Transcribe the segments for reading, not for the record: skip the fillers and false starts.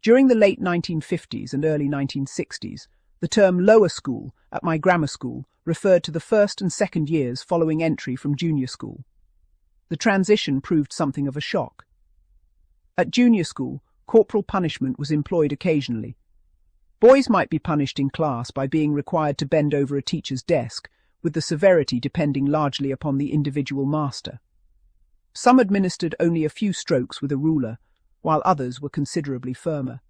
During the late 1950s and early 1960s, the term lower school at my grammar school referred to the first and second years following entry from junior school. The transition proved something of a shock. At junior school, corporal punishment was employed occasionally. Boys might be punished in class by being required to bend over a teacher's desk, with the severity depending largely upon the individual master. Some administered only a few strokes with a ruler, while others were considerably firmer.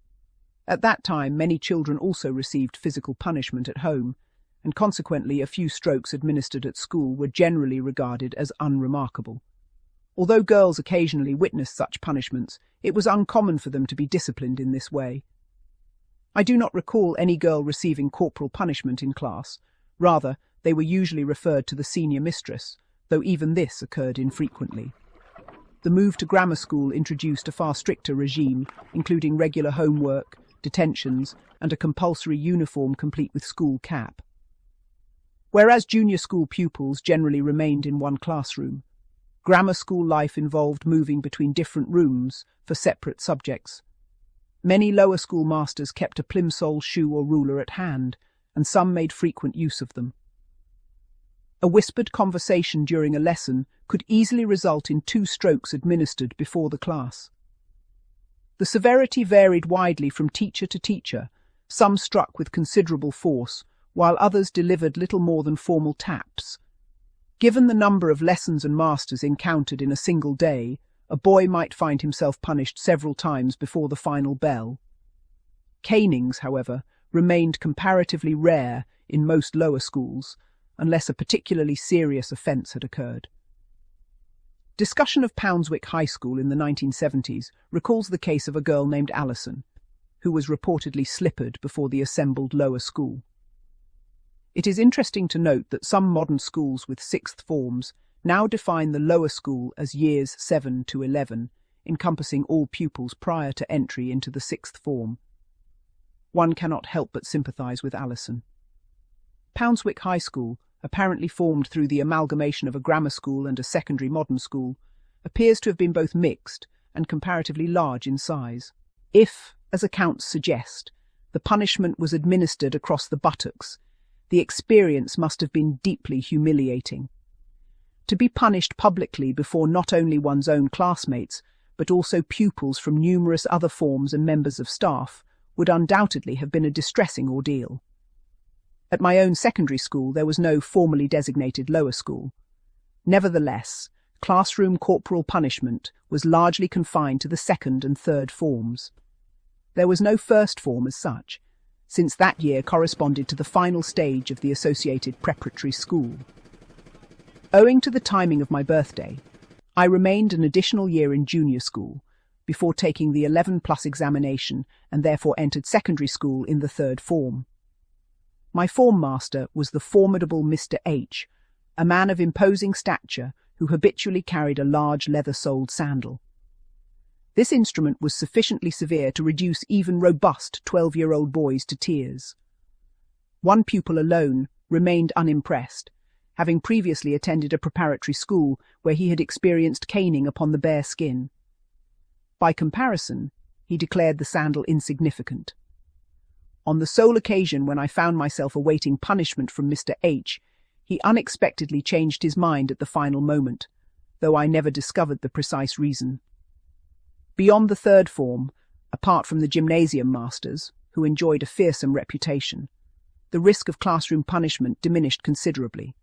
At that time, many children also received physical punishment at home, and consequently a few strokes administered at school were generally regarded as unremarkable. Although girls occasionally witnessed such punishments, it was uncommon for them to be disciplined in this way. I do not recall any girl receiving corporal punishment in class. Rather, they were usually referred to the senior mistress, though even this occurred infrequently. The move to grammar school introduced a far stricter regime, including regular homework, detentions, and a compulsory uniform complete with school cap. Whereas junior school pupils generally remained in one classroom, grammar school life involved moving between different rooms for separate subjects. Many lower school masters kept a plimsoll, shoe or ruler at hand, and some made frequent use of them. A whispered conversation during a lesson could easily result in 2 strokes administered before the class. The severity varied widely from teacher to teacher. Some struck with considerable force, while others delivered little more than formal taps. Given the number of lessons and masters encountered in a single day, a boy might find himself punished several times before the final bell. Canings, however, remained comparatively rare in most lower schools, unless a particularly serious offence had occurred. Discussion of Poundswick High School in the 1970s recalls the case of a girl named Alison, who was reportedly slippered before the assembled lower school. It is interesting to note that some modern schools with sixth forms now define the lower school as years 7 to 11, encompassing all pupils prior to entry into the sixth form. One cannot help but sympathise with Alison. Poundswick High School, apparently formed through the amalgamation of a grammar school and a secondary modern school, appears to have been both mixed and comparatively large in size. If, as accounts suggest, the punishment was administered across the buttocks, the experience must have been deeply humiliating. To be punished publicly before not only one's own classmates, but also pupils from numerous other forms and members of staff, would undoubtedly have been a distressing ordeal. At my own secondary school, there was no formally designated lower school. Nevertheless, classroom corporal punishment was largely confined to the second and third forms. There was no first form as such, since that year corresponded to the final stage of the associated preparatory school. Owing to the timing of my birthday, I remained an additional year in junior school before taking the 11+ examination and therefore entered secondary school in the third form. My form master was the formidable Mr. H, a man of imposing stature who habitually carried a large leather-soled sandal. This instrument was sufficiently severe to reduce even robust 12-year-old boys to tears. One pupil alone remained unimpressed, having previously attended a preparatory school where he had experienced caning upon the bare skin. By comparison, he declared the sandal insignificant. On the sole occasion when I found myself awaiting punishment from Mr. H, he unexpectedly changed his mind at the final moment, though I never discovered the precise reason. Beyond the third form, apart from the gymnasium masters, who enjoyed a fearsome reputation, the risk of classroom punishment diminished considerably.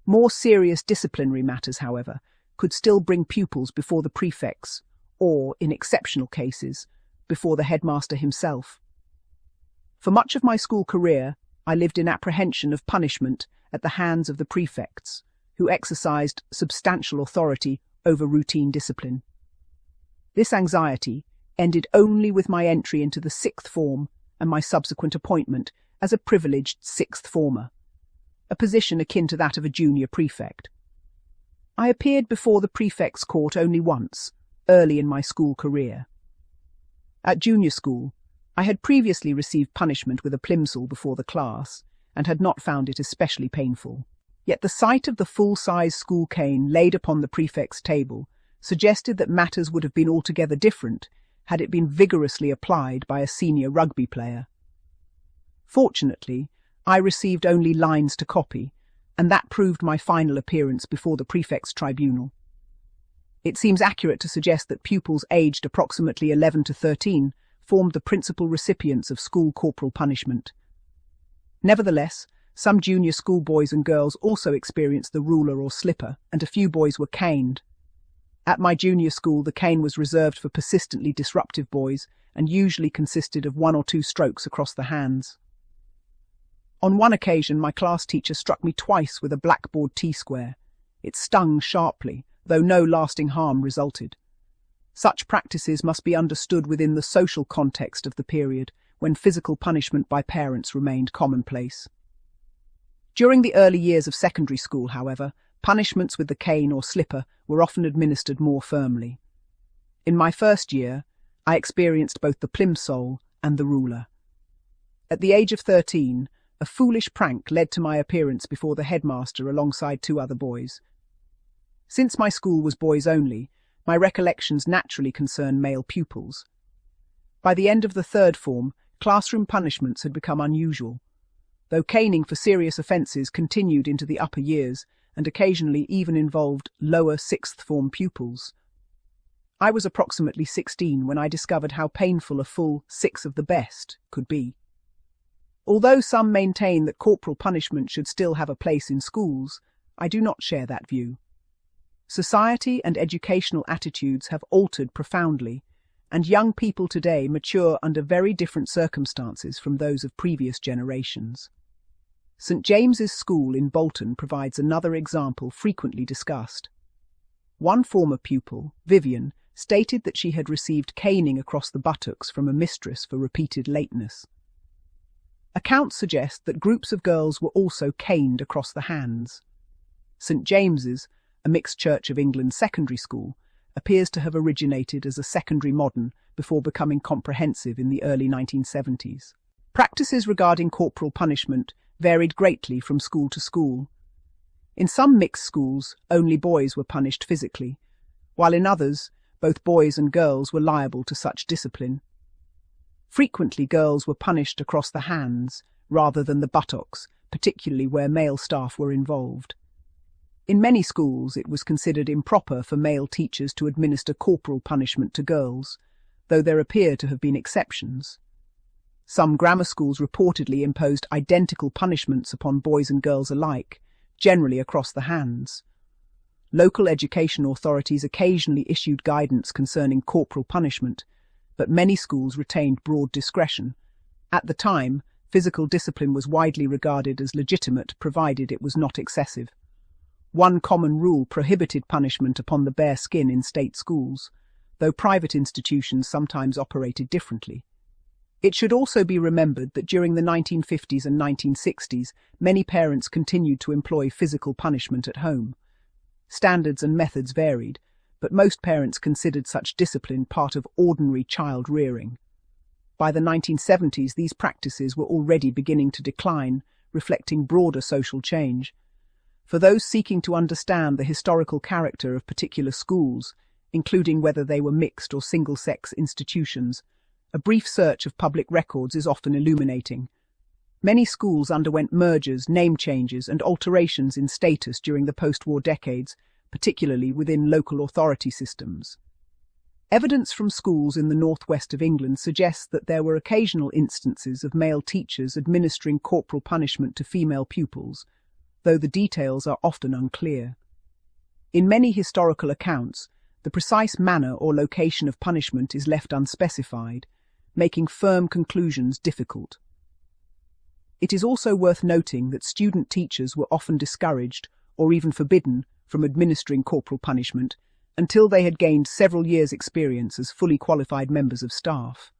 More serious disciplinary matters, however, could still bring pupils before the prefects, or, in exceptional cases, before the headmaster himself. For much of my school career, I lived in apprehension of punishment at the hands of the prefects, who exercised substantial authority over routine discipline. This anxiety ended only with my entry into the sixth form and my subsequent appointment as a privileged sixth former, a position akin to that of a junior prefect. I appeared before the prefect's court only once, early in my school career. At junior school, I had previously received punishment with a plimsoll before the class and had not found it especially painful. Yet the sight of the full-size school cane laid upon the prefect's table suggested that matters would have been altogether different had it been vigorously applied by a senior rugby player. Fortunately, I received only lines to copy, and that proved my final appearance before the prefect's tribunal. It seems accurate to suggest that pupils aged approximately 11 to 13 formed the principal recipients of school corporal punishment. Nevertheless, some junior school boys and girls also experienced the ruler or slipper, and a few boys were caned. At my junior school, the cane was reserved for persistently disruptive boys and usually consisted of 1 or 2 strokes across the hands. On one occasion, my class teacher struck me twice with a blackboard T-square. It stung sharply, though no lasting harm resulted. Such practices must be understood within the social context of the period, when physical punishment by parents remained commonplace. During the early years of secondary school, however, punishments with the cane or slipper were often administered more firmly. In my first year, I experienced both the plimsoll and the ruler. At the age of 13, a foolish prank led to my appearance before the headmaster alongside 2 other boys. Since my school was boys only, my recollections naturally concern male pupils. By the end of the 3rd form, classroom punishments had become unusual, though caning for serious offences continued into the upper years and occasionally even involved lower 6th form pupils. I was approximately 16 when I discovered how painful a full 6 of the best could be. Although some maintain that corporal punishment should still have a place in schools, I do not share that view. Society and educational attitudes have altered profoundly, and young people today mature under very different circumstances from those of previous generations. St. James's School in Bolton provides another example frequently discussed. One former pupil, Vivian, stated that she had received caning across the buttocks from a mistress for repeated lateness. Accounts suggest that groups of girls were also caned across the hands. St. James's, a mixed Church of England secondary school, appears to have originated as a secondary modern before becoming comprehensive in the early 1970s. Practices regarding corporal punishment varied greatly from school to school. In some mixed schools, only boys were punished physically, while in others, both boys and girls were liable to such discipline. Frequently, girls were punished across the hands rather than the buttocks, particularly where male staff were involved. In many schools, it was considered improper for male teachers to administer corporal punishment to girls, though there appear to have been exceptions. Some grammar schools reportedly imposed identical punishments upon boys and girls alike, generally across the hands. Local education authorities occasionally issued guidance concerning corporal punishment, but many schools retained broad discretion. At the time, physical discipline was widely regarded as legitimate provided it was not excessive. One common rule prohibited punishment upon the bare skin in state schools, though private institutions sometimes operated differently. It should also be remembered that during the 1950s and 1960s, many parents continued to employ physical punishment at home. Standards and methods varied, but most parents considered such discipline part of ordinary child rearing. By the 1970s, these practices were already beginning to decline, reflecting broader social change. For those seeking to understand the historical character of particular schools, including whether they were mixed or single-sex institutions, a brief search of public records is often illuminating. Many schools underwent mergers, name changes, and alterations in status during the post-war decades, particularly within local authority systems. Evidence from schools in the northwest of England suggests that there were occasional instances of male teachers administering corporal punishment to female pupils, though the details are often unclear. In many historical accounts, the precise manner or location of punishment is left unspecified, making firm conclusions difficult. It is also worth noting that student teachers were often discouraged or even forbidden from administering corporal punishment until they had gained several years' experience as fully qualified members of staff.